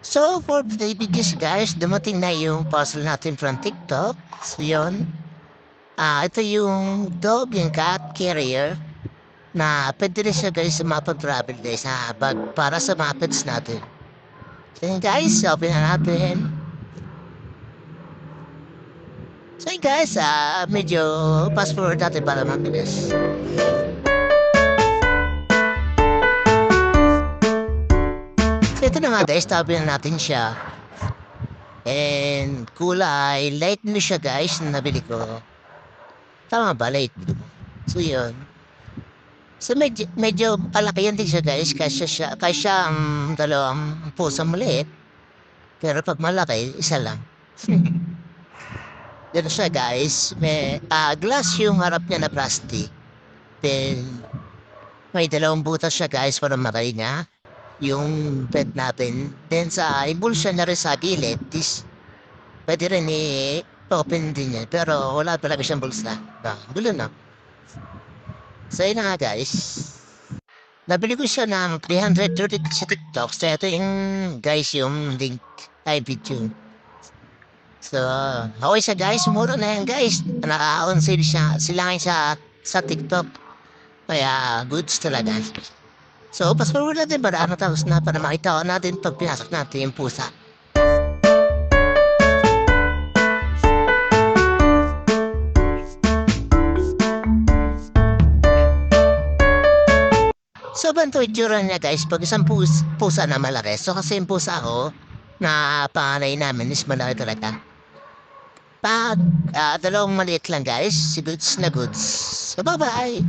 So, for today videos guys, dumating na yung puzzle natin from TikTok. So, yun. Ito yung dog, yung cat carrier na pwede rin siya guys sa mapag-travel guys sa bag para sa mga pets natin. So, yun guys, open na natin. So, yun guys, medyo fast forward natin para mabilis. So, ito na nga guys, tabi na natin siya. And kulay, light blue siya guys, na nabili ko. Tama ba, light blue? So, yun. So medyo palaki yan din siya guys, kasya ang dalawang pusang maliit. Pero pag malaki, isa lang. Ganun siya guys, may glass yung harap niya na plastic. Then may dalawang butas siya guys para makahinga yung bed natin. Then sa ibulsa na rin sa gilid, pwede rin i-open din yan. Pero wala talaga siyang bulsa. Gulo na. So yun na nga guys. Nabili ko siya ng 330 sa TikTok. So, ito yung, guys, yung link ay video. So, okay siya, guys. Mura na yan, guys. Naka-on sale siya. Sila ngayon sa TikTok. Kaya, goods talaga. So, pasaport natin para tapos na para makita ko natin pag pinasok natin yung pusa. So, banto itsura niya guys, pag isang pusa na malaki. So, kasi yung pusa ko, na panganay namin is malaki talaga. Pag dalawang maliit lang guys, si goods na goods. So, bye-bye!